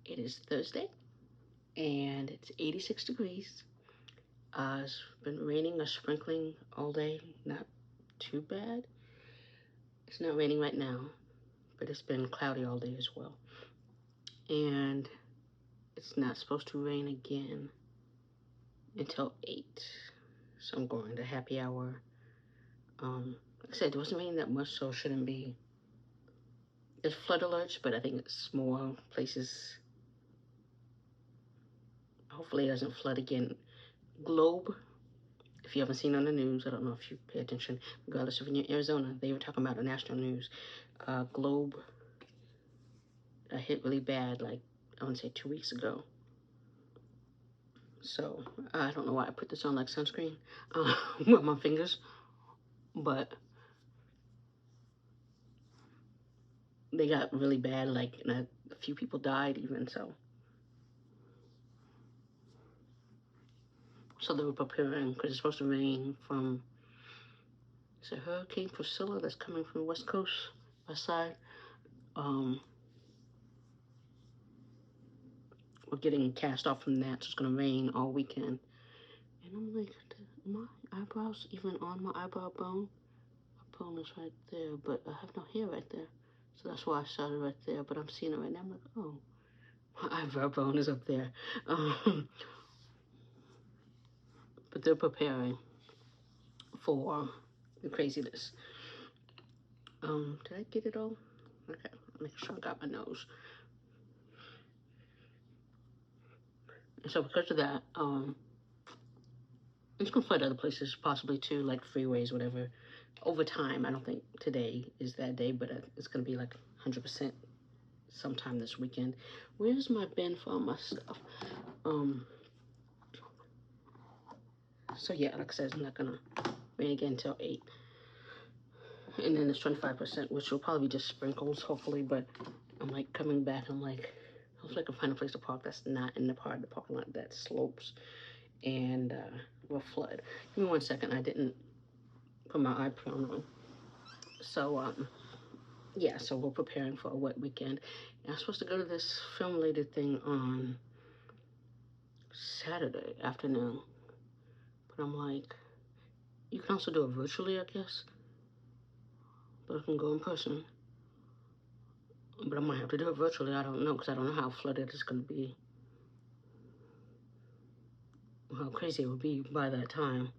It is Thursday, and it's 86 degrees. It's been raining or sprinkling all day. Not too bad. It's not raining right now, but it's been cloudy all day as well. And it's not supposed to rain again until 8. So I'm going to happy hour. Like I said, it wasn't raining that much, so it shouldn't be. There's flood alerts, but I think it's more places. Hopefully it doesn't flood again. Globe, if you haven't seen on the news, I don't know if you pay attention, regardless if you're in Arizona, they were talking about the national news. Globe hit really bad, like, I want to say 2 weeks ago. So, I don't know why I put this on like sunscreen with my fingers, but they got really bad, like, and a few people died even, so. So they were preparing, because it's supposed to rain from, it's a Hurricane Priscilla that's coming from the west coast, west side. We're getting cast off from that, so it's gonna rain all weekend. And I'm like, my eyebrows even on my eyebrow bone? My bone is right there, but I have no hair right there. So that's why I started right there, but I'm seeing it right now. I'm like, oh, my eyebrow bone is up there. But they're preparing for the craziness. Did I get it all? Okay, make sure I got my nose. And so because of that, it's gonna flood other places possibly too, like freeways, whatever. Over time, I don't think today is that day, but it's gonna be like 100% sometime this weekend. Where's my bin for all my stuff? So yeah, like I said, it's not gonna rain again until 8. And then it's 25%, which will probably be just sprinkles, hopefully, but I'm like coming back, I'm like, hopefully I can find a place to park that's not in the part of the parking lot that slopes and will flood. Give me 1 second, I didn't put my eye prone on. So, yeah, so we're preparing for a wet weekend. And I'm supposed to go to this film related thing on Saturday afternoon. But I'm like, you can also do it virtually, I guess. But I can go in person. But I might have to do it virtually, I don't know, because I don't know how flooded it's going to be. How crazy it would be by that time.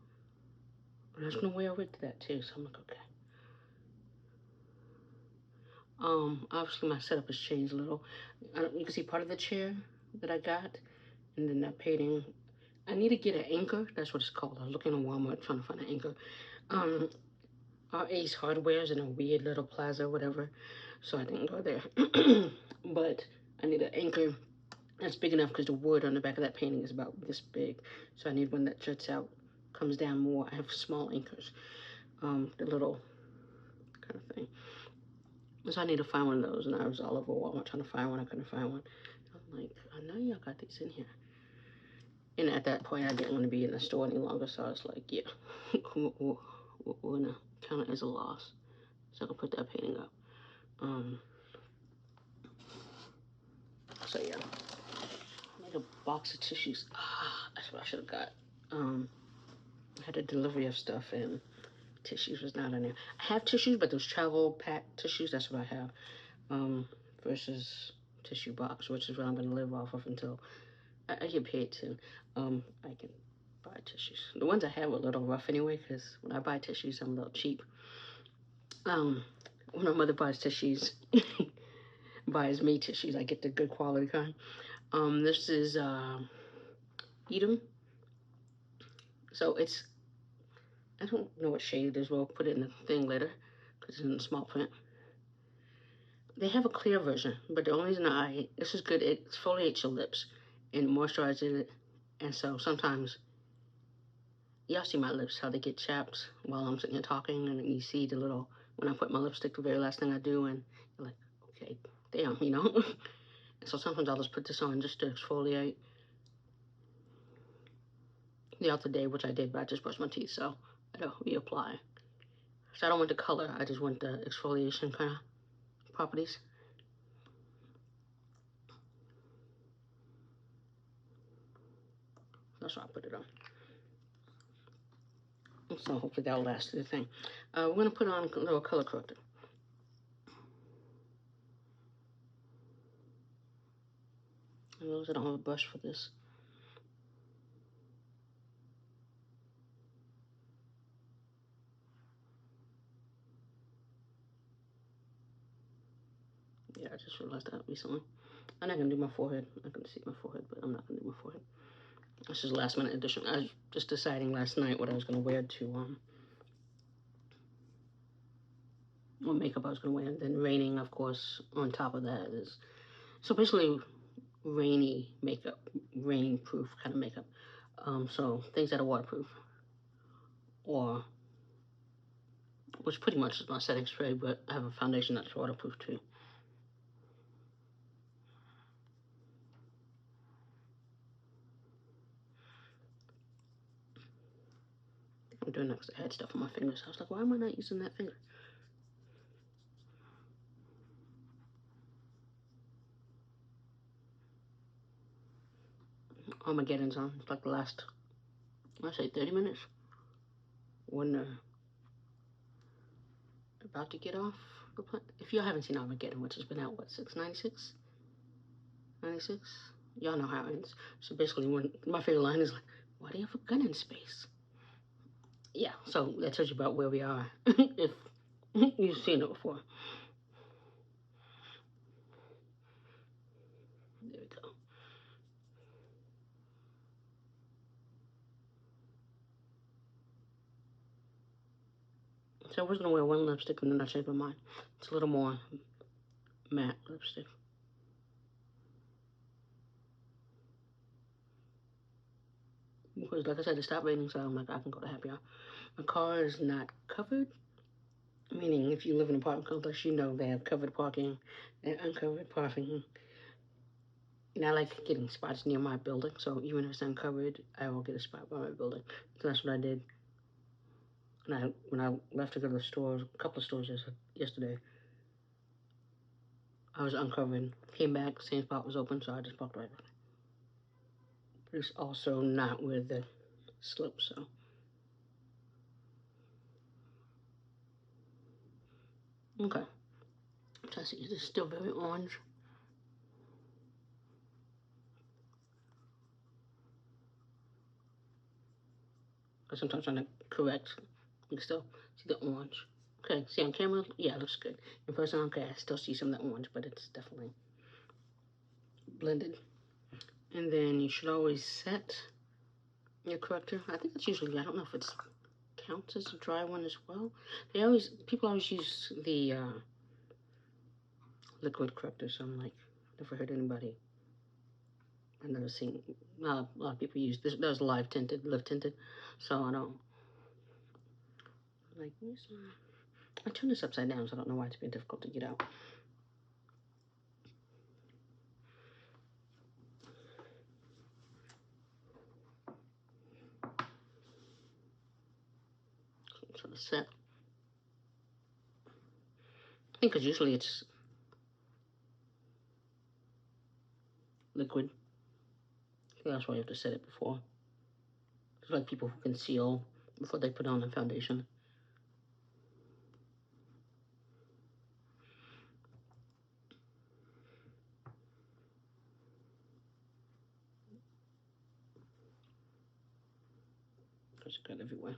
But I was going to wear with that too, so I'm like, okay. Obviously my setup has changed a little. You can see part of the chair that I got, and then that painting. I need to get an anchor. That's what it's called. I was looking in Walmart trying to find an anchor. Our Ace Hardware is in a weird little plaza or whatever, so I didn't go there. But I need an anchor that's big enough because the wood on the back of that painting is about this big. So I need one that juts out, comes down more. I have small anchors, the little kind of thing. So I need to find one of those, and I was all over Walmart trying to find one. I couldn't find one. I'm like, I know y'all got these in here. And at that point, I didn't want to be in the store any longer, so I was like, yeah, we're gonna count it as a loss. So I can put that painting up. So yeah, I need a box of tissues. That's what I should have got. I had a delivery of stuff, and tissues was not in there. I have tissues, but those travel pack tissues, that's what I have. Versus tissue box, which is what I'm gonna live off of until I get paid to. I can buy tissues. The ones I have are a little rough anyway, because when I buy tissues, I'm a little cheap. When my mother buys tissues, buys me tissues, I get the good quality kind. This is Edom. So it's, I don't know what shade it is. We'll put it in the thing later, because it's in the small print. They have a clear version, but the only reason this is good, it exfoliates your lips and moisturizes it. And so sometimes, y'all see my lips, how they get chapped while I'm sitting here talking, and you see the little, when I put my lipstick, the very last thing I do, and you're like, okay, damn, you know? And so sometimes I'll just put this on just to exfoliate the other day, which I did, but I just brushed my teeth, so I don't reapply. So I don't want the color, I just want the exfoliation kind of properties. that's why I put it on. So hopefully that'll last through the thing. We're gonna put on a little color corrector. I realize I don't have a brush for this. Yeah, I just realized that recently. I'm not gonna do my forehead. I can see my forehead, but I'm not gonna do my forehead. This is last minute addition. I was just deciding last night what I was gonna wear to what makeup I was gonna wear. And then raining, of course, on top of that is so basically rainy makeup, rain proof kind of makeup. So things that are waterproof, or which pretty much is my setting spray, but I have a foundation that's waterproof too. I'm doing next. I had stuff on my fingers. I was like, why am I not using that finger? Armageddon's on. It's like the last, I say 30 minutes. When they're about to get off the plane. If you haven't seen Armageddon, which has been out, what, 96? 96? Y'all know how it ends. So basically, when my favorite line is like, why do you have a gun in space? Yeah, so that tells you about where we are if you've seen it before. There we go. So I was going to wear one lipstick and then I changed my mind. It's a little more matte lipstick. Because like I said, it stopped raining, so I'm like, I can go to happy hour. My car is not covered. Meaning, if you live in an apartment complex, you know they have covered parking and uncovered parking. And I like getting spots near my building, so even if it's uncovered, I will get a spot by my building. So that's what I did. And when I left to go to the stores, a couple of stores yesterday, I was uncovered. Came back, same spot was open, so I just walked right by. But it's also not where the slope, so. Okay. So I see it's still very orange. Because sometimes I'm trying to correct. You can still see the orange. Okay, see on camera? Yeah, it looks good. In person, okay, I still see some of that orange, but it's definitely blended. And then you should always set your corrector. I think it's usually, I don't know if it counts as a dry one as well. People always use the liquid corrector, so I'm like, never heard anybody. I've never seen, a lot of people use this. There's live tinted, so I don't, like, I turned this upside down, so I don't know why it's been difficult to get out. So the set. I think because usually it's liquid. So that's why you have to set it before. It's like people who conceal before they put on the foundation. Because it got everywhere.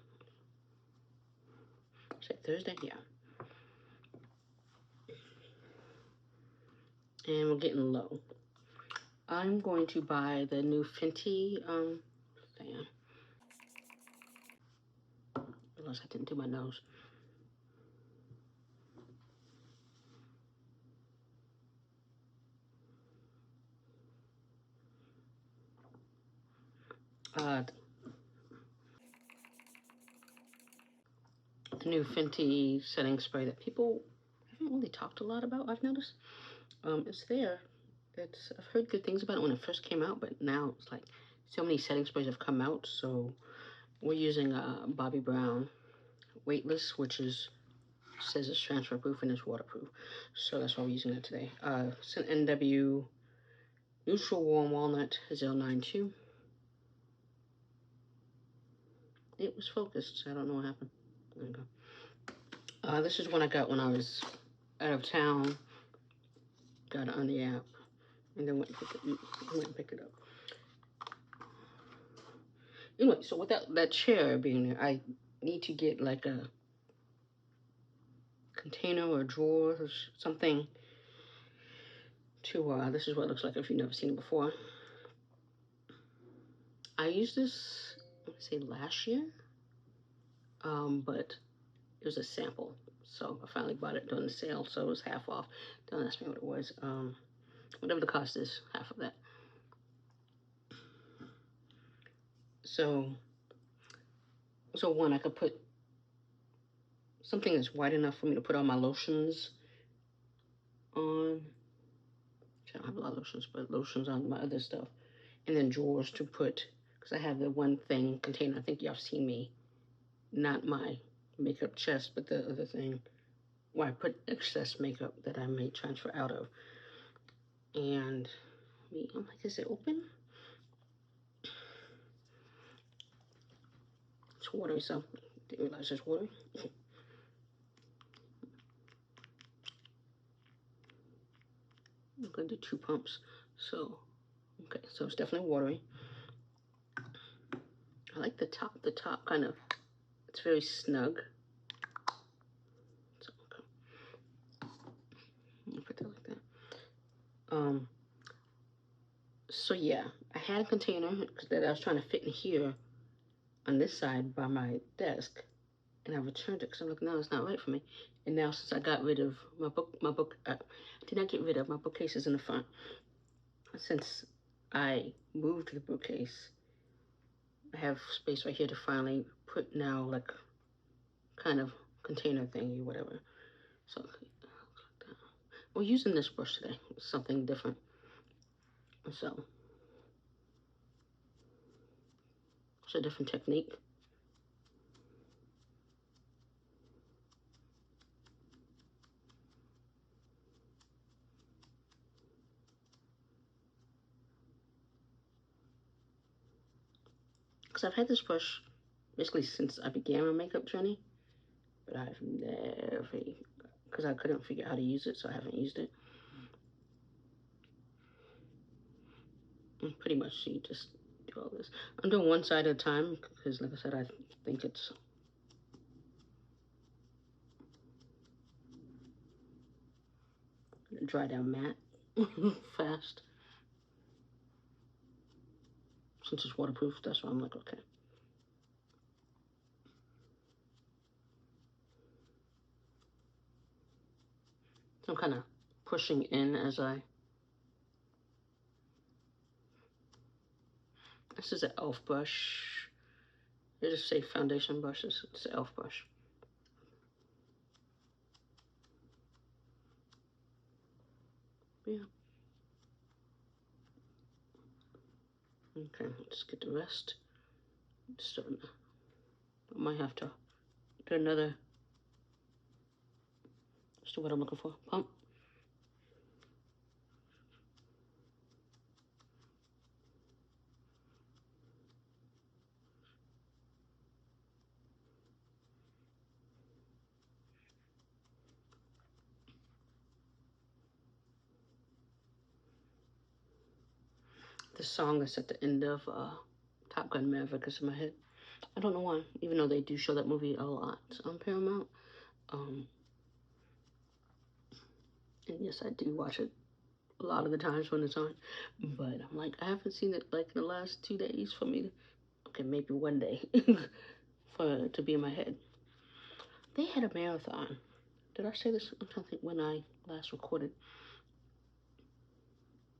Is it Thursday? Yeah. And we're getting low. I'm going to buy the new Fenty fan. Unless I didn't do my nose. The new Fenty setting spray that people haven't really talked a lot about, I've noticed. It's there. I've heard good things about it when it first came out, but now it's like so many setting sprays have come out, so we're using Bobbi Brown Weightless, which says it's transfer proof and it's waterproof. So that's why we're using it today. It's an NW Neutral Warm Walnut 092. it was focused. I don't know what happened. There you go. This is one I got when I was out of town. Got it on the app. And then went and picked it up. Anyway, so without that chair being there, I need to get like a container or a drawer or something to, this is what it looks like if you've never seen it before. I used this, let's say last year, but it was a sample. So I finally bought it during the sale, so it was half off. Don't ask me what it was. Whatever the cost is, half of that. So one, I could put something that's wide enough for me to put all my lotions on. I don't have a lot of lotions, but lotions on my other stuff. And then drawers to put, because I have the one thing container. I think y'all have seen me, not my makeup chest, but the other thing where I put excess makeup that I may transfer out of. And I'm like, is it open? It's watery, so didn't realize it's watery. I'm gonna do 2 pumps. So, okay, so it's definitely watery. I like the top kind of, it's very snug. So, okay. I'll put that like that. So yeah, I had a container that I was trying to fit in here on this side by my desk, and I returned it because I'm like, no, it's not right for me. And now since I got rid of my book, I did not get rid of my bookcases in the front. Since I moved the bookcase, I have space right here to finally put now like kind of container thingy, whatever. So we're using this brush today, something different. So it's a different technique. Because I've had this brush basically since I began my makeup journey, but I've never, because I couldn't figure out how to use it, so I haven't used it. And pretty much you just do all this. I'm doing one side at a time because, like I said, I think it's gonna dry down matte fast. Since it's waterproof, that's why I'm like, okay. I'm kind of pushing in as I. This is an e.l.f. brush. They just say foundation brush. It's an e.l.f. brush. Yeah. Okay, let's get the rest. Starting. I might have to do another. Let's do what I'm looking for. Pump. The song that's at the end of Top Gun Maverick is in my head. I don't know why, even though they do show that movie a lot on Paramount. And yes, I do watch it a lot of the times when it's on. But I'm like, I haven't seen it like in the last 2 days for me to, okay, maybe one day for it to be in my head. They had a marathon. Did I say this? I'm trying to think when I last recorded.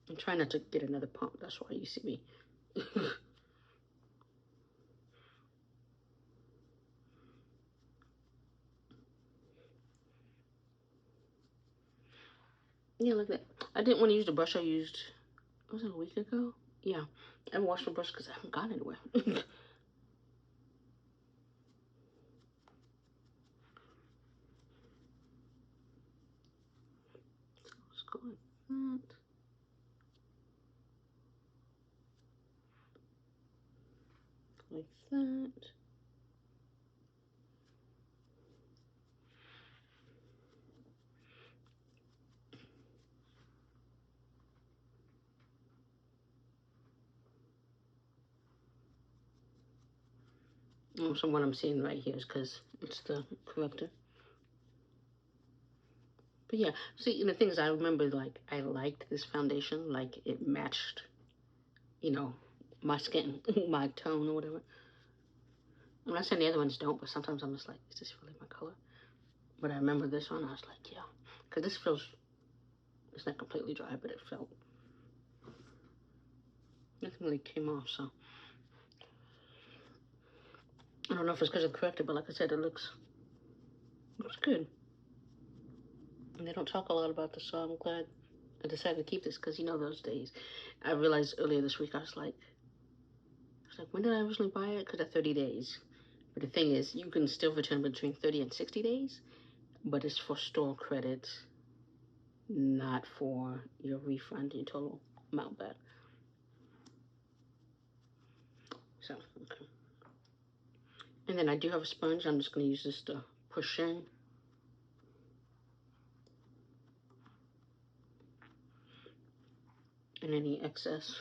I'm trying not to get another pump. That's why you see me. Yeah, like that. I didn't want to use the brush I used, was it a week ago? Yeah. I haven't washed my brush because I haven't gone anywhere. Let's go like that. Like that. So what I'm seeing right here is because it's the corrector. But yeah, see, the thing is, I remember, like, I liked this foundation. Like, it matched, you know, my skin, my tone or whatever. I'm not saying the other ones don't, but sometimes I'm just like, is this really my color? But I remember this one, I was like, yeah. Because this feels, it's not completely dry, but it felt, nothing really came off, so. I don't know if it's because of the corrector, but like I said, it looks good. And they don't talk a lot about this, so I'm glad I decided to keep this, because you know those days. I realized earlier this week, I was like, when did I originally buy it? Because of 30 days. But the thing is, you can still return between 30 and 60 days, but it's for store credits, not for your refund, your total amount back. So, okay. And then I do have a sponge. I'm just going to use this to push in. And any excess.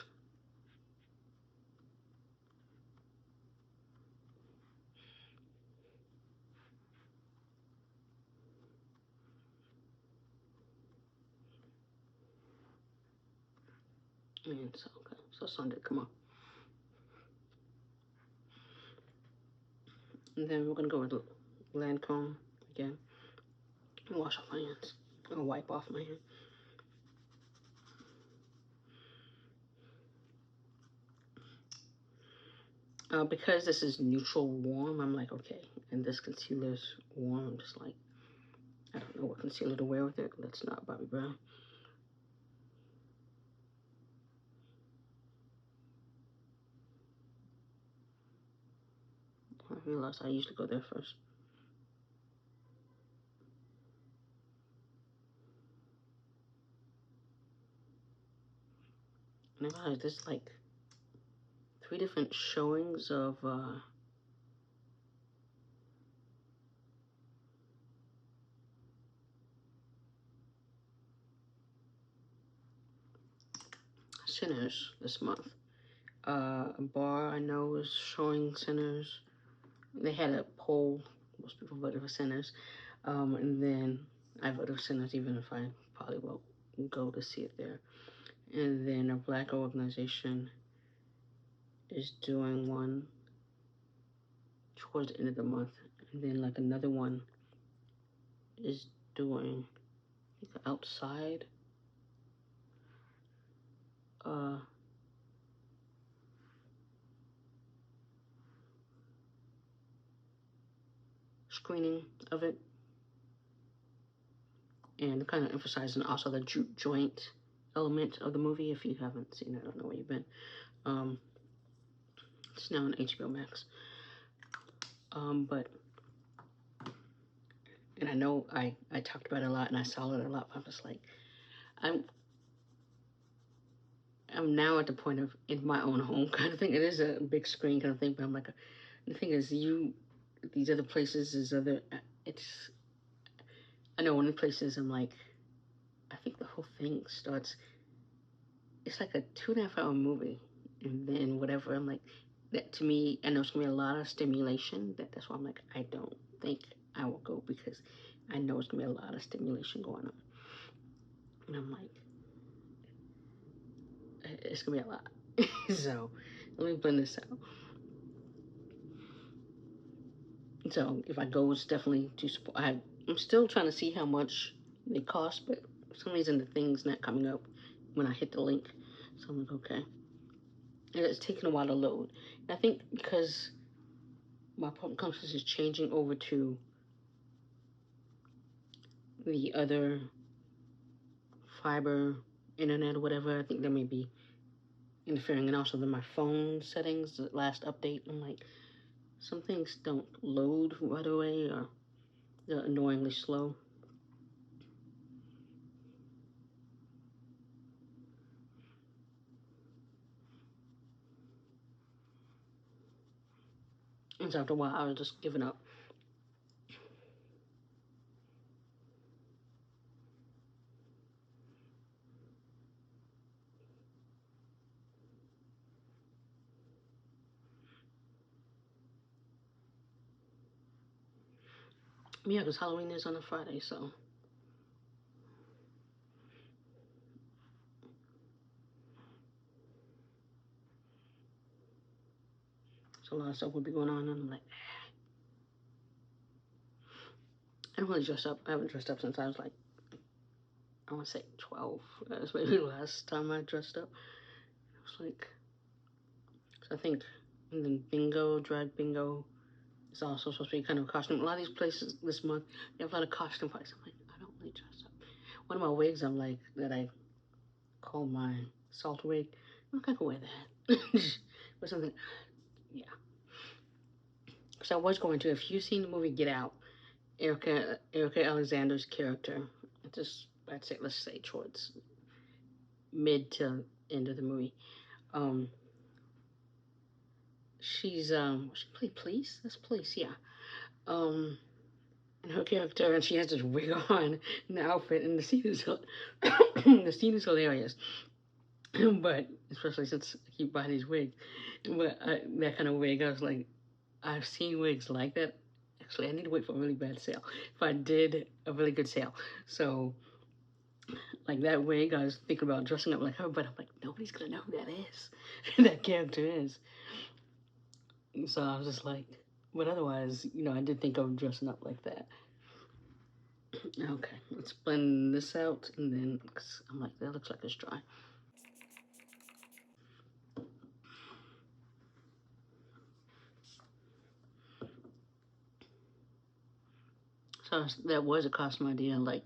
And so, okay, so Sunday, come on. And then we're going to go with Lancôme again. Wash off my hands. Or wipe off my hand. Because this is neutral warm, I'm like, okay. And this concealer's warm. I'm just like, I don't know what concealer to wear with it. That's not Bobbi Brown. I realized I usually go there first. And I realized there's like 3 different showings of sinners this month. A bar I know is showing sinners. They had a poll. Most people voted for sinners. And then I voted for sinners even if I probably won't go to see it there. And then a black organization is doing one towards the end of the month. And then like another one is doing, I think, outside. Screening of it, and kind of emphasizing also the joint element of the movie. If you haven't seen it, I don't know where you've been. It's now on HBO Max. But, and I know I talked about it a lot and I saw it a lot, but I'm just like, I'm now at the point of in my own home kind of thing. It is a big screen kind of thing, but I'm like, the thing is, these other places is other, I know one of the places I'm like, I think the whole thing starts, it's like a 2.5 hour movie, and then whatever, I'm like, that to me, I know it's gonna be a lot of stimulation, that's why I'm like, I don't think I will go, because I know it's gonna be a lot of stimulation going on, and I'm like, it's gonna be a lot. So let me blend this out. So if I go, it's definitely to support. I'm still trying to see how much they cost, but for some reason the thing's not coming up when I hit the link. So I'm like, okay. And it's taking a while to load. And I think because my apartment complex is changing over to the other fiber internet or whatever, I think that may be interfering. And also my phone settings, the last update, I'm like, some things don't load right away, or they're annoyingly slow. And so after a while, I was just giving up. Yeah, because Halloween is on a Friday, so. So a lot of stuff would be going on, and I'm like, I don't really dress up. I haven't dressed up since I was like, I want to say 12. That's maybe the last time I dressed up. It was like, so I think, and then bingo, drag bingo, is also supposed to be kind of a costume. A lot of these places this month, they have a lot of costume parties. I'm like, I don't really dress up. One of my wigs, I'm like, that I call my salt wig, I'm like, I could wear that. Or something, yeah. Because I was going to, if you've seen the movie Get Out, Erica Alexander's character, I'd say, let's say towards mid to end of the movie, she played police? That's police, yeah. And her character, and she has this wig on, and the outfit, and the scene is, the scene is hilarious. But, especially since I keep buying these wigs, but that kind of wig, I was like, I've seen wigs like that. Actually, I need to wait for a really bad sale. If I did a really good sale. So, like that wig, I was thinking about dressing up like her, but I'm like, nobody's gonna know who that is. That character is. So I was just like, but otherwise, I did think of dressing up like that. Okay, let's blend this out, and then, cause I'm like, that looks like it's dry. So that was a costume idea, like,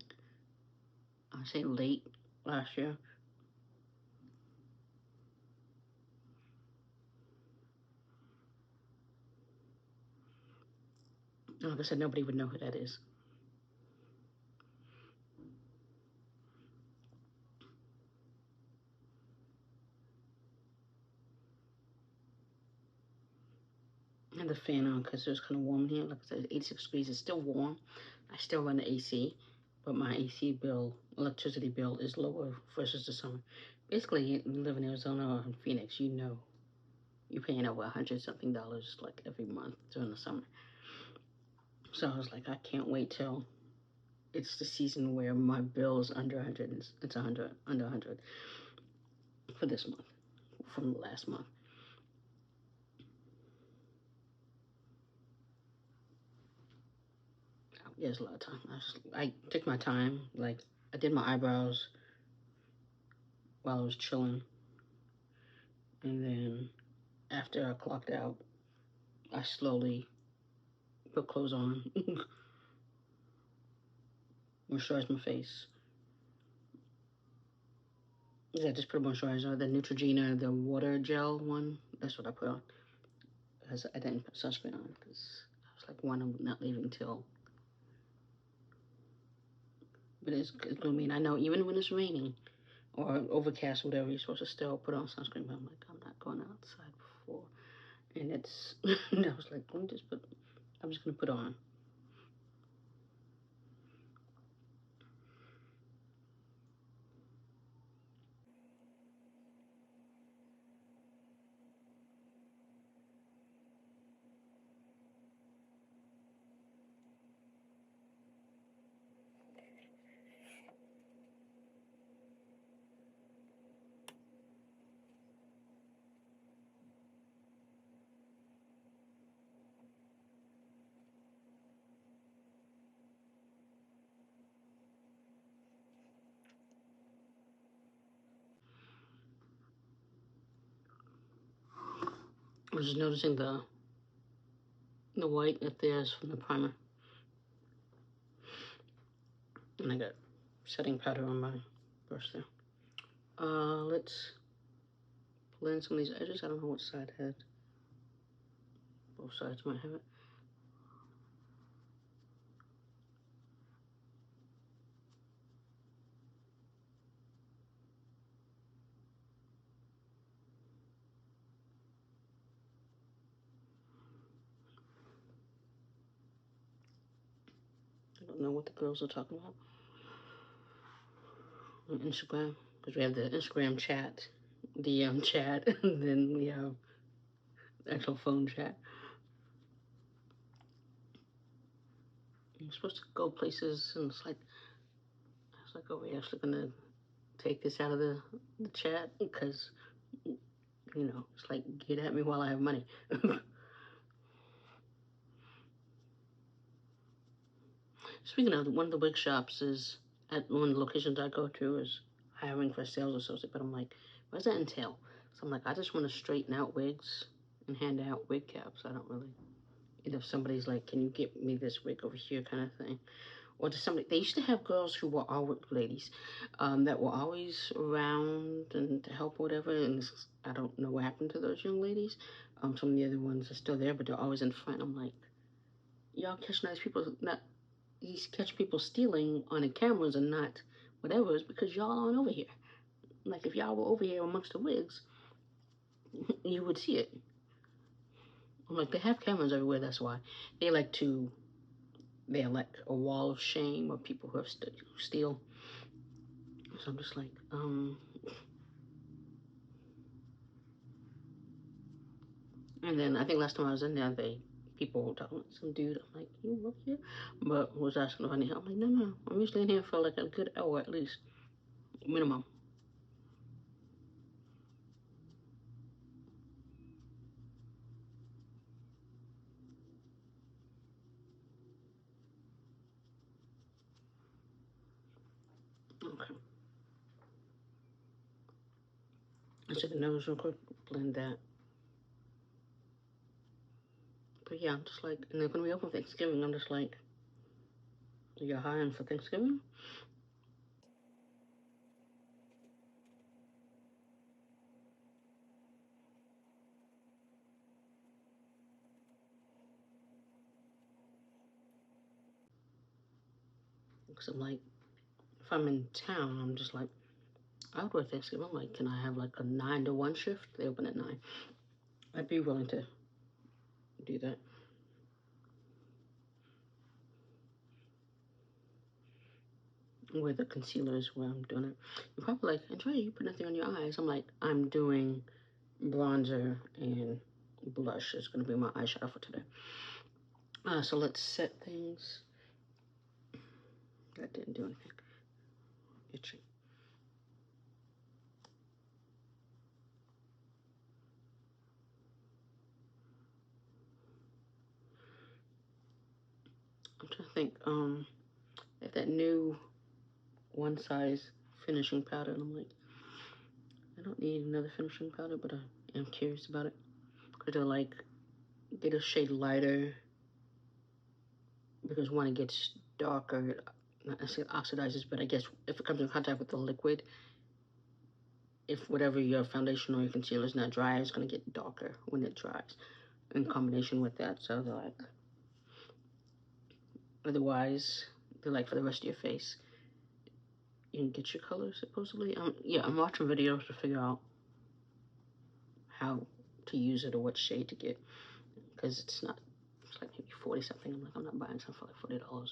I say late last year. Like I said, nobody would know who that is. I had the fan on because it was kind of warm here. Like I said, 86 degrees. It's still warm. I still run the AC, but my AC bill, electricity bill, is lower versus the summer. Basically, you live in Arizona or in Phoenix, you're paying over $100-something like every month during the summer. So I was like, I can't wait till it's the season where my bill is under 100. It's under 100 for this month, from last month. Yeah, it's a lot of time. I took my time. Like, I did my eyebrows while I was chilling. And then after I clocked out, I slowly put clothes on, moisturized my face. Yeah, just put a moisturizer. The Neutrogena, the water gel one, that's what I put on. Because I didn't put sunscreen on because I was like, one, I'm not leaving till. But it's gloomy, and I know even when it's raining or overcast, or whatever, you're supposed to still put on sunscreen. But I'm like, I'm not going outside before. And it's, I was like, I'm just gonna put on. I was just noticing the white that there's from the primer. And I got setting powder on my brush there. Let's blend some of these edges. I don't know what side had. Both sides might have it. I don't know what the girls are talking about on Instagram, because we have the Instagram chat, DM chat, and then we have the actual phone chat. I'm supposed to go places, and it's like, I was like, are we actually gonna take this out of the chat? Because, you know, it's like, get at me while I have money. Speaking of, one of the wig shops is, at one of the locations I go to, is hiring for a sales associate, but I'm like, what does that entail? So I'm like, I just want to straighten out wigs and hand out wig caps. I don't really, you know, if somebody's like, can you get me this wig over here kind of thing. Or to somebody, they used to have girls who were all ladies that were always around and to help or whatever, and I don't know what happened to those young ladies. Some of the other ones are still there, but they're always in front. I'm like, y'all catch nice people, not, you catch people stealing on the cameras and not whatever, is because y'all aren't over here. Like, if y'all were over here amongst the wigs, you would see it. I'm like, they have cameras everywhere, that's why. They're like a wall of shame of people who steal. So I'm just like, and then I think last time I was in there, people were talking to some dude. I'm like, you work here? But was asking if I need help. I'm like, no, I'm usually in here for like a good hour at least, minimum. Okay. Let's take the nose real quick, blend that. But yeah, I'm just like, and they're gonna be open Thanksgiving. I'm just like, you're hiring for Thanksgiving? Because I'm like, if I'm in town, I'm just like, I would work Thanksgiving. I'm like, can I have like a 9 to 1 shift? They open at 9. I'd be willing to do that. With the concealer is where I'm doing it. You're probably like, Andrea, you put nothing on your eyes. I'm like, I'm doing bronzer and blush is going to be my eyeshadow for today. So let's set things. That didn't do anything. Itchy. I'm trying to think. If that new one size finishing powder, and I'm like, I don't need another finishing powder, but I am curious about it. Because they're like, get a shade lighter. Because when it gets darker, not necessarily oxidizes, but I guess if it comes in contact with the liquid, if whatever your foundation or your concealer is not dry, it's going to get darker when it dries in combination with that. So they're like, otherwise, they're like for the rest of your face, you can get your color supposedly. Yeah, I'm watching videos to figure out how to use it or what shade to get, because it's like maybe 40 something. I'm like, I'm not buying something for like $40.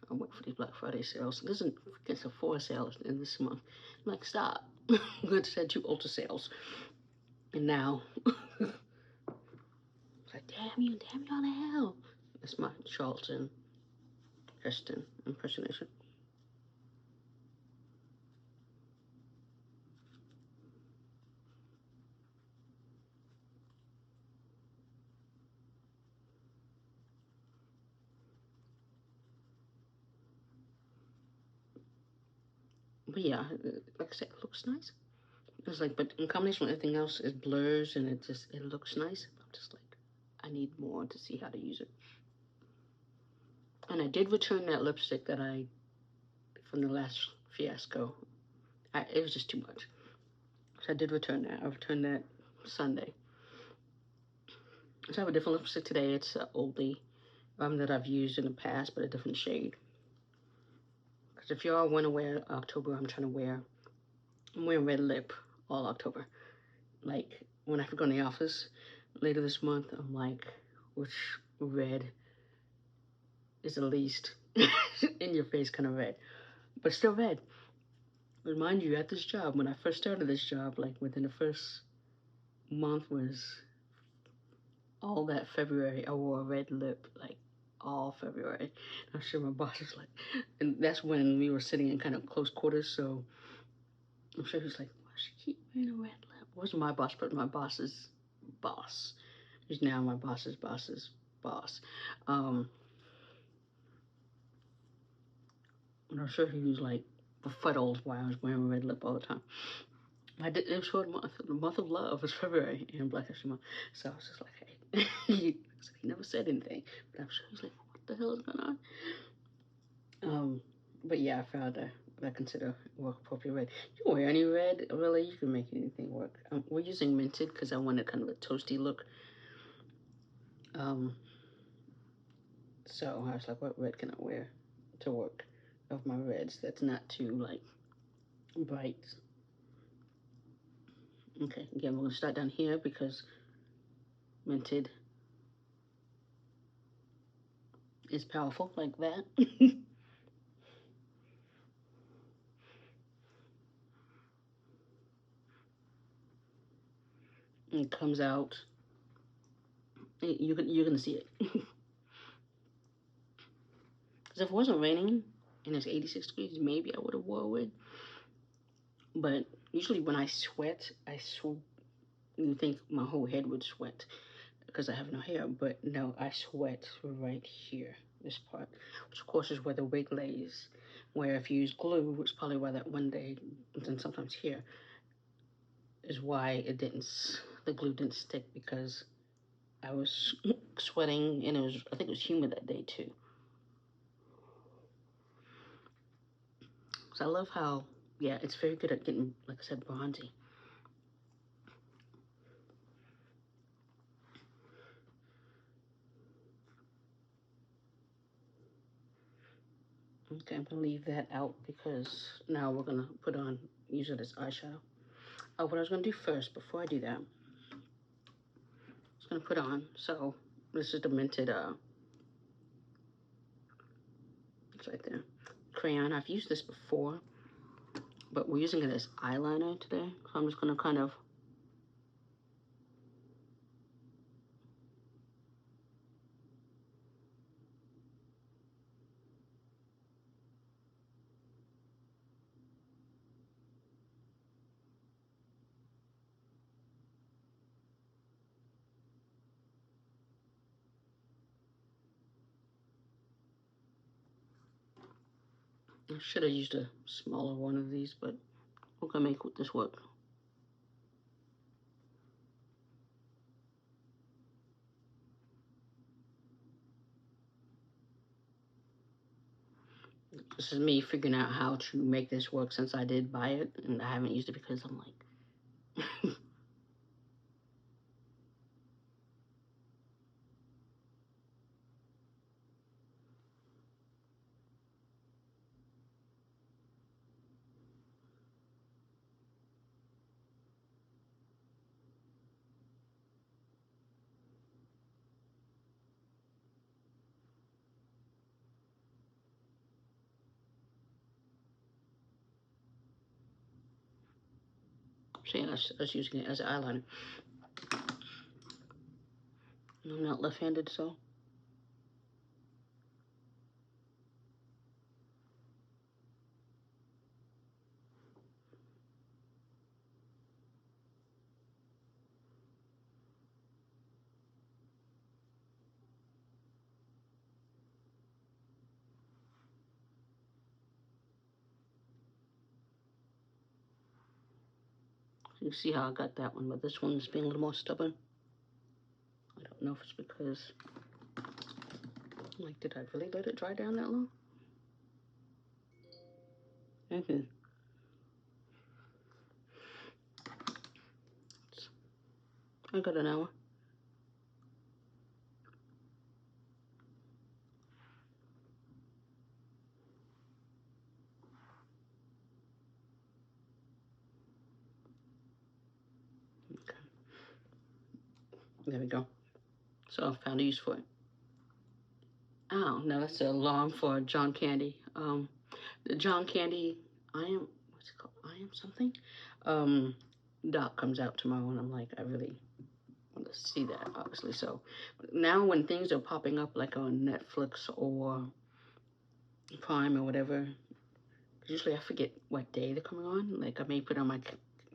I'm waiting for these Black Friday sales. There's a freaking Sephora sales in this month. I'm like, stop. I'm going to send 2 Ulta sales. And now, it's like, damn you all the hell. That's my Charlton Heston impersonation. But yeah, like I said, it looks nice. It's like, but in combination with everything else, it blurs and it looks nice. I'm just like, I need more to see how to use it. And I did return that lipstick that from the last fiasco. It was just too much. So I did return that. I returned that Sunday. So I have a different lipstick today. It's an oldie that I've used in the past, but a different shade. Because if y'all want to wear October, I'm wearing red lip all October. Like, when I have to go in the office later this month, I'm like, which red is the least in your face kind of red? But still red. But mind you, at this job, when I first started this job, like within the first month was all that February, I wore a red lip, like all February. I'm sure my boss is like, and that's when we were sitting in kind of close quarters, so I'm sure he's like, why does she keep wearing a red lip? It wasn't my boss, but my boss's boss. Who's now my boss's boss's boss. And I'm sure he was like befuddled why I was wearing a red lip all the time. It was for the month of love was February and Black History Month. So I was just like, hey. He never said anything. But I'm sure he's like, what the hell is going on? But yeah, I found that I consider work appropriate red. You can wear any red, really. You can make anything work. We're using Mented because I wanted kind of a toasty look. So I was like, what red can I wear to work of my reds that's not too like bright? Okay, again, we're gonna start down here because Mented is powerful like that. It comes out. You're gonna see it. Because if it wasn't raining and it's 86 degrees, maybe I would have wore a wig. But usually when I sweat, you think my whole head would sweat because I have no hair. But no, I sweat right here, this part, which of course is where the wig lays. Where if you use glue, which is probably why that one day, and sometimes here, is why the glue didn't stick, because I was sweating and I think it was humid that day too. So I love how, yeah, it's very good at getting, like I said, bronzy. Okay, I'm gonna leave that out because now we're gonna use it as eyeshadow. What I was gonna do first, before I do that, I was gonna put on, so this is the Mented, it's right there, crayon. I've used this before, but we're using it as eyeliner today. So I'm just gonna kind of I should have used a smaller one of these, but we're gonna make this work. This is me figuring out how to make this work since I did buy it, and I haven't used it because I'm like, saying I was using it as an eyeliner. I'm not left-handed, so. You see how I got that one, but this one's being a little more stubborn. I don't know if it's because, like, did I really let it dry down that long? Okay. I got an hour. Okay. There we go. So I found a use for it. Oh, no, that's an alarm for John Candy. The John Candy, what's it called? I am something? Doc comes out tomorrow, and I'm like, I really want to see that, obviously. So now when things are popping up like on Netflix or Prime or whatever, usually I forget what day they're coming on. Like I may put it on my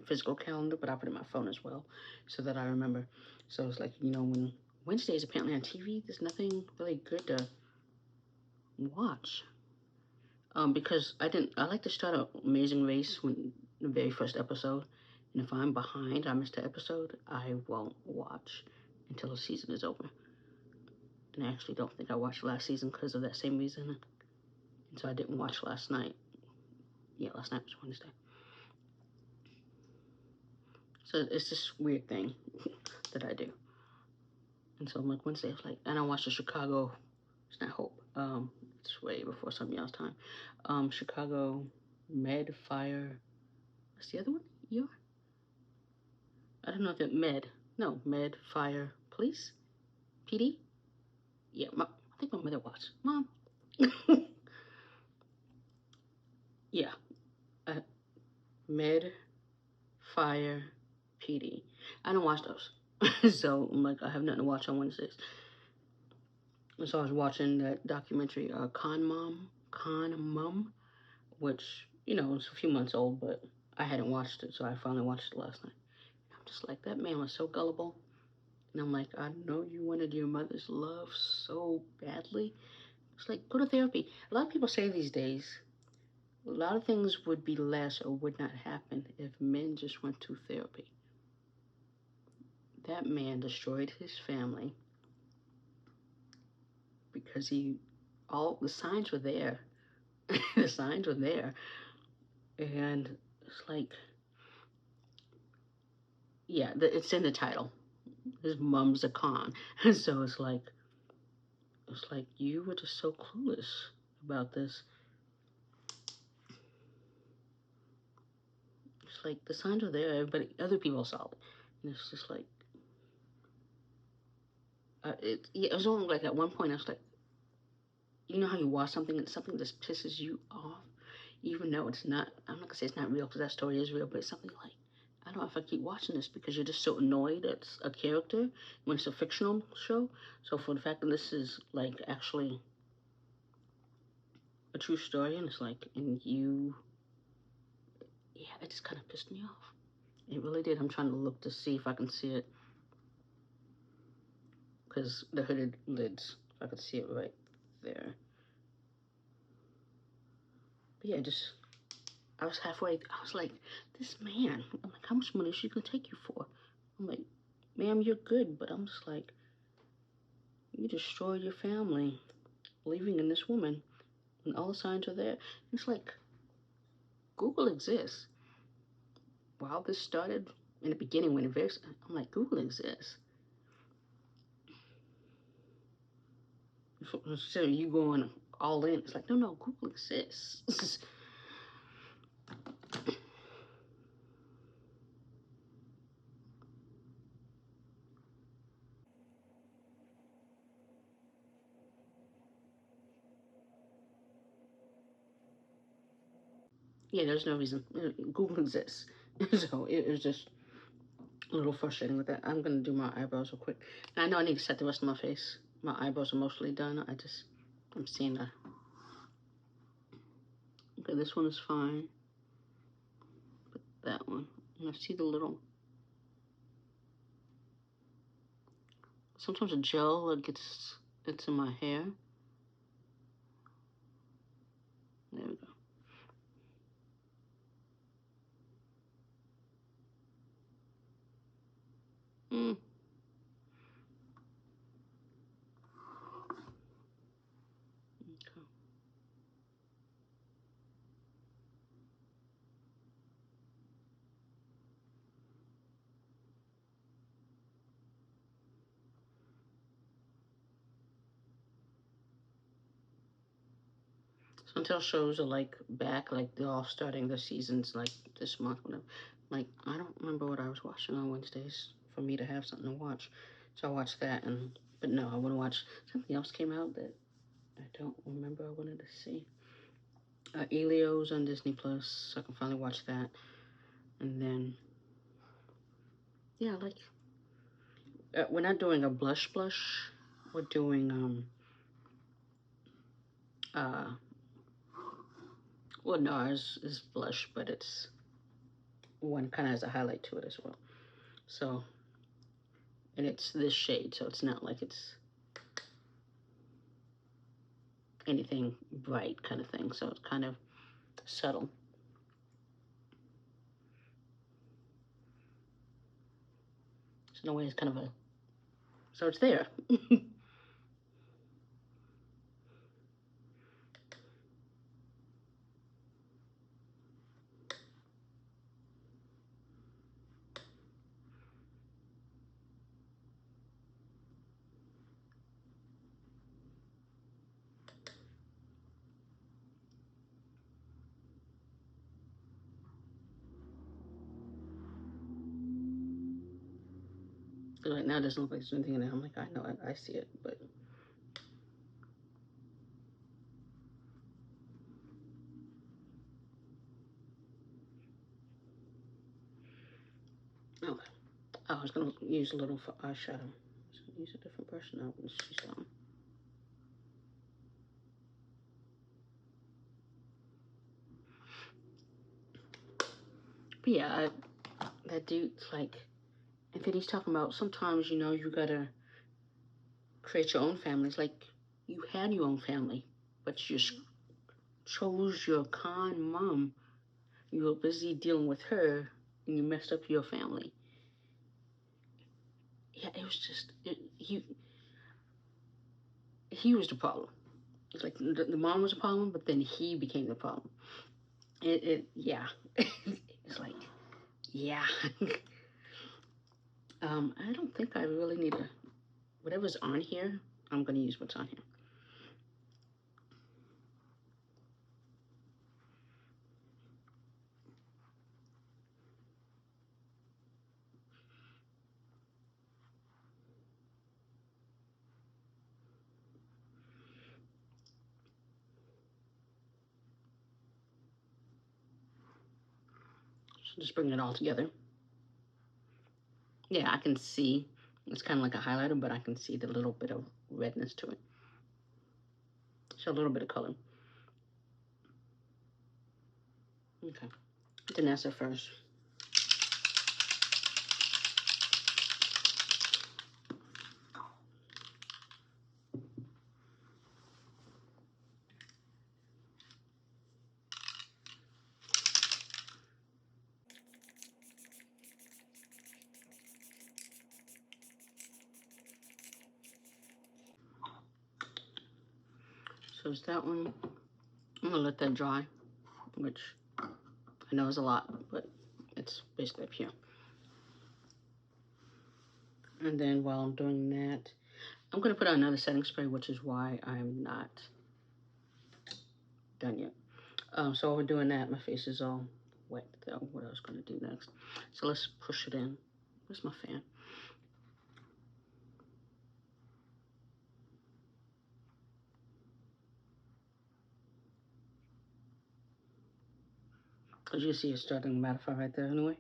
physical calendar, but I put it on my phone as well so that I remember. So it's like, you know, when Wednesdays apparently on TV, there's nothing really good to watch. Because I like to start an Amazing Race when the very first episode, and if I'm behind, I missed the episode, I won't watch until the season is over. And I actually don't think I watched last season because of that same reason, and so I didn't watch last night. Yeah, last night was Wednesday. So it's this weird thing that I do. And so I'm like Wednesday, I was like, and I watched the Chicago. It's not Hope. It's way before something else time. Chicago Med Fire. What's the other one? I don't know if it Med Fire Police, PD. Yeah, I think my mother watched. Mom. Yeah, Med Fire PD. I don't watch those, so I'm like I have nothing to watch on Wednesdays. And so I was watching that documentary, Con Mom, which, you know, it's a few months old, but I hadn't watched it, so I finally watched it last night. I'm just like, that man was so gullible. And I'm like, I know you wanted your mother's love so badly. It's like, go to therapy. A lot of people say these days, a lot of things would be less or would not happen if men just went to therapy. That man destroyed his family because all the signs were there. The signs were there. And it's like, yeah, it's in the title. His mom's a con. So it's like you were just so clueless about this. It's like the signs were there, everybody, other people saw it. And it's just like, it was only like at one point I was like, you know how you watch something and something just pisses you off, even though it's not, I'm not gonna say it's not real because that story is real, but it's something like, I don't know if I keep watching this because you're just so annoyed at a character when it's a fictional show. So for the fact that this is like actually a true story, and it's like, and you, yeah, it just kind of pissed me off. It really did. I'm trying to look to see if I can see it, because the hooded lids, if I could see it right there. But yeah, I was halfway, I was like, this man, I'm like, how much money is she gonna take you for? I'm like, ma'am, you're good, but I'm just like, you destroyed your family, believing in this woman, and all the signs are there. It's like, Google exists. Wow, this started in the beginning when I'm like, Google exists. So you going all in. It's like, no, Google exists. Yeah, there's no reason. Google exists. So it was just a little frustrating with that. I'm going to do my eyebrows real quick. And I know I need to set the rest of my face. My eyebrows are mostly done. I'm seeing that. Okay, this one is fine. But that one. And I see the little... Sometimes a gel gets in my hair. There we go. Okay. Until shows are like back, like they're all starting their seasons like this month. Whatever. Like I don't remember what I was watching on Wednesdays for me to have something to watch, so I watched that. But no, I want to watch something else came out that I don't remember. I wanted to see. Elio's on Disney Plus, so I can finally watch that. And then yeah, like we're not doing a blush. We're doing well, NARS is blush, but it's one kind of has a highlight to it as well. So, and it's this shade, so it's not like it's anything bright kind of thing. So it's kind of subtle. So in a way, it's kind of a, so it's there. Right now, it doesn't look like there's anything in it. I'm like, I know, I see it, but. Okay. I was going to use a little for eyeshadow. So use a different brush now. Let's see something. But yeah, that dude's like, and then he's talking about sometimes, you know, you gotta create your own families. Like, you had your own family, but you chose your con mom. You were busy dealing with her, and you messed up your family. Yeah, it was just, he was the problem. It's like the mom was a problem, but then he became the problem. Yeah. It's like, yeah. I don't think I really need to, whatever's on here, I'm gonna use what's on here. So just bring it all together. Yeah, I can see, it's kind of like a highlighter, but I can see the little bit of redness to it. So a little bit of color. Okay. Danessa first. So it's that one. I'm gonna let that dry, which I know is a lot, but it's basically up here. And then while I'm doing that, I'm gonna put on another setting spray, which is why I'm not done yet. So while we're doing that, my face is all wet though. What I was gonna do next. So let's push it in. Where's my fan? As you see, it's starting to mattify right there anyway.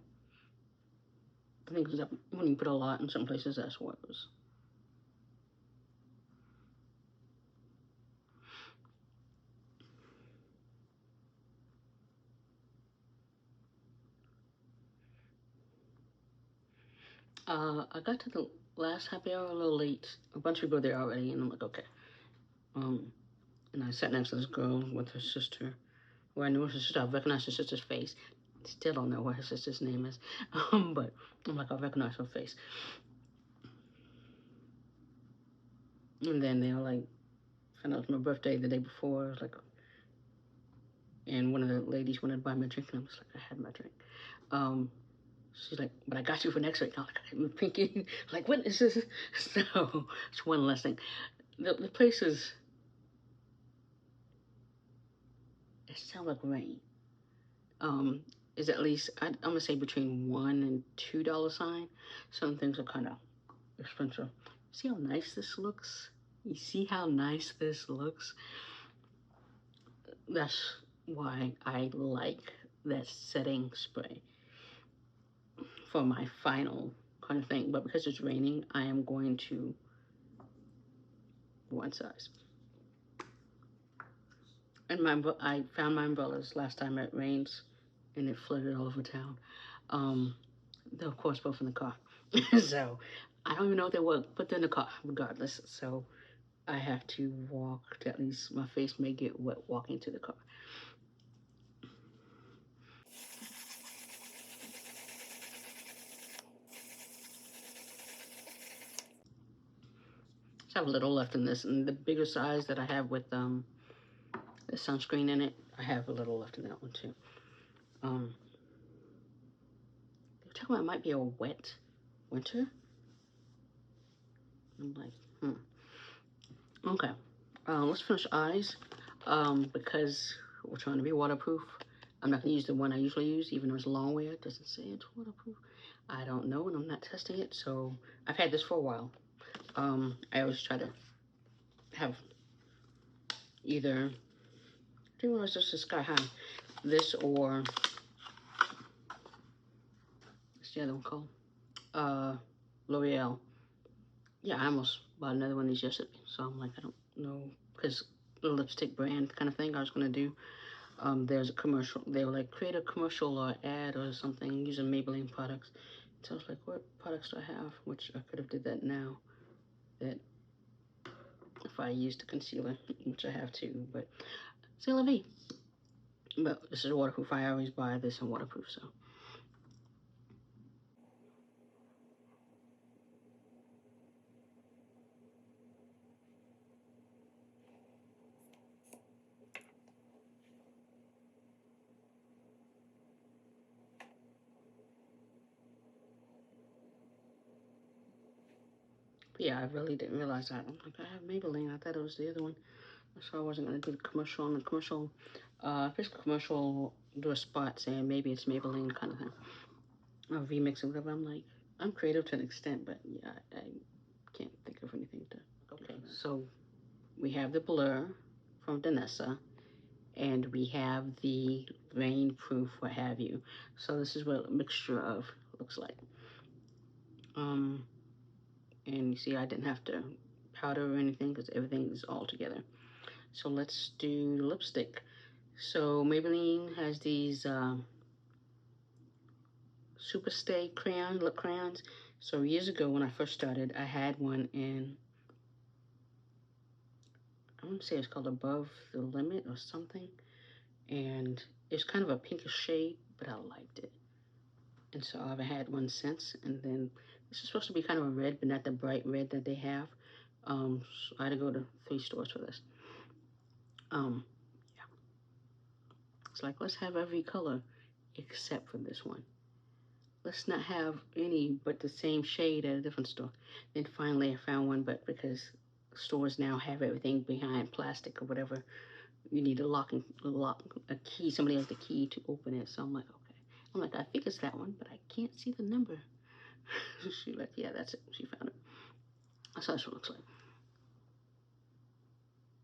I think that when you put a lot in some places, that's what it was. I got to the last happy hour a little late. A bunch of people were there already, and I'm like, okay. And I sat next to this girl with her sister, where I knew her sister. I recognized her sister's face. Still don't know what her sister's name is, but I'm like, I recognize her face. And then they were like, found out it was my birthday the day before. I was like, and one of the ladies wanted to buy me a drink, and I was like, I had my drink. She's like, but I got you for next week. And I'm like, Pinky, like, what is this? So it's one less thing. The place is, it sounds like rain. Is at least, I'm gonna say between $1 and $2 sign. Some things are kind of expensive. See how nice this looks? You see how nice this looks? That's why I like that setting spray for my final kind of thing. But because it's raining, I am going to one size. And I found my umbrellas last time it rains, and it flooded all over town. They're of course both in the car. So I don't even know if they work, but they're in the car regardless. So I have to walk, at least my face may get wet walking to the car. I have a little left in this, and the bigger size that I have with the sunscreen in it, I have a little left in that one too. They were talking about it might be a wet winter. I'm like, Okay, let's finish eyes. Because we're trying to be waterproof. I'm not gonna use the one I usually use, even though it's long wear. It doesn't say it's waterproof. I don't know, and I'm not testing it, so I've had this for a while. I always try to have either, I think it was just a Sky High, this or, what's the other one called? L'Oreal. Yeah, I almost bought another one of these yesterday, so I'm like, I don't know, because the lipstick brand kind of thing I was gonna do. There's a commercial, they were like, create a commercial or ad or something using Maybelline products. So I was like, what products do I have? Which I could have did that now, that if I used a concealer, which I have to, but c'est la vie. But this is waterproof. I always buy this in waterproof, so. Yeah, I really didn't realize that. I'm like, I have Maybelline. I thought it was the other one. So I wasn't gonna do the commercial. And the commercial, physical commercial, do a spot saying maybe it's Maybelline kind of thing. Or VMix or whatever. I'm like, I'm creative to an extent, but yeah, I can't think of anything to. Okay, so we have the blur from Danessa, and we have the rainproof, what have you. So this is what a mixture of looks like. And you see I didn't have to powder or anything because everything is all together. So let's do lipstick. So Maybelline has these Super Stay crayon, lip crayons. So years ago when I first started, I had one in, I want to say it's called Above the Limit or something. And it's kind of a pinkish shade, but I liked it. And so I haven't had one since. And then this is supposed to be kind of a red, but not the bright red that they have. So I had to go to 3 stores for this. Yeah. It's like, let's have every color except for this one. Let's not have any but the same shade at a different store. Then finally I found one, but because stores now have everything behind plastic or whatever, you need a key. Somebody has the key to open it. So I'm like, okay. I'm like, I think it's that one, but I can't see the number. She's like, yeah, that's it. She found it. So that's what it looks like.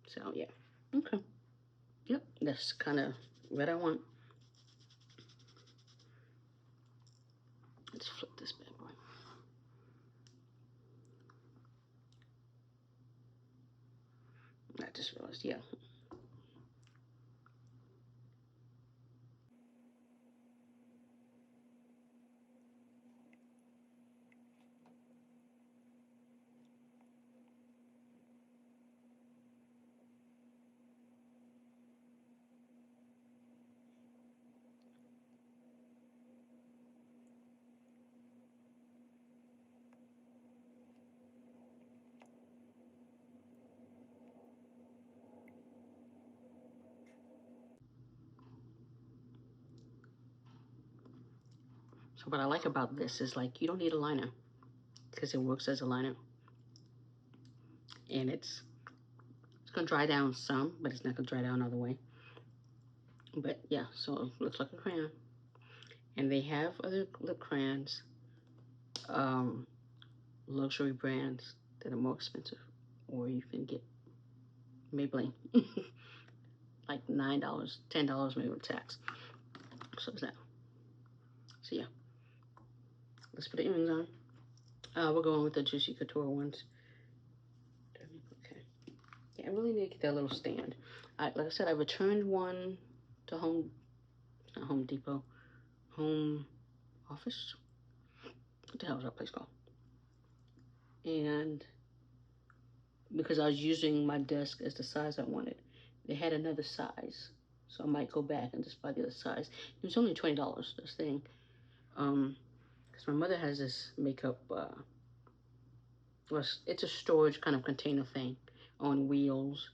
So yeah. Okay. Yep. That's kind of what I want. Let's flip this bad boy. I just realized, yeah. So what I like about this is like you don't need a liner because it works as a liner, and it's gonna dry down some, but it's not gonna dry down all the way. But yeah, so it looks like a crayon, and they have other lip crayons, luxury brands that are more expensive, or you can get Maybelline, like $9, $10 maybe with tax. So is that. So yeah, let's put the earrings on. We're going with the Juicy Couture ones. Okay. Yeah, I really need to get that little stand. Like I said, I returned one to not Home Depot, Home Office. What the hell is that place called? And because I was using my desk as the size I wanted, they had another size. So I might go back and just buy the other size. It was only $20, this thing. Because my mother has this makeup, well, it's a storage kind of container thing on wheels,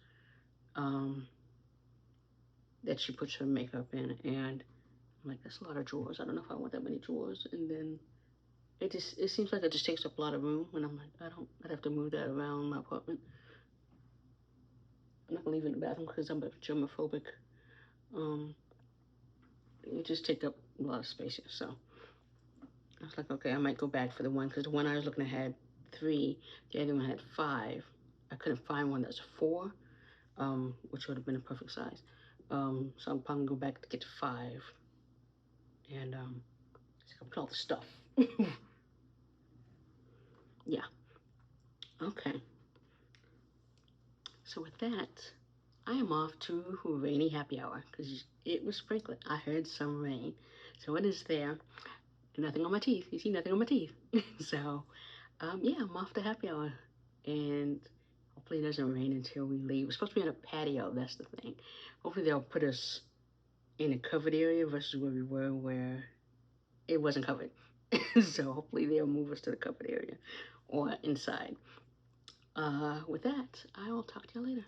that she puts her makeup in. And I'm like, that's a lot of drawers. I don't know if I want that many drawers. And then it seems like it just takes up a lot of room. And I'm like, I'd have to move that around my apartment. I'm not gonna leave it in the bathroom because I'm a germophobic. It just take up a lot of space here. So I was like, okay, I might go back for the one, because the one I was looking at had 3, the other one had 5. I couldn't find one that's 4, which would have been a perfect size. So I'm probably gonna go back to get to 5, and so put all the stuff. Yeah. Okay. So with that, I am off to rainy happy hour because it was sprinkling. I heard some rain, so it is there. Nothing on my teeth. You see nothing on my teeth. So, yeah, I'm off to happy hour, and hopefully it doesn't rain until we leave. We're supposed to be on a patio. That's the thing. Hopefully they'll put us in a covered area versus where we were, where it wasn't covered. So hopefully they'll move us to the covered area or inside. With that, I will talk to you later.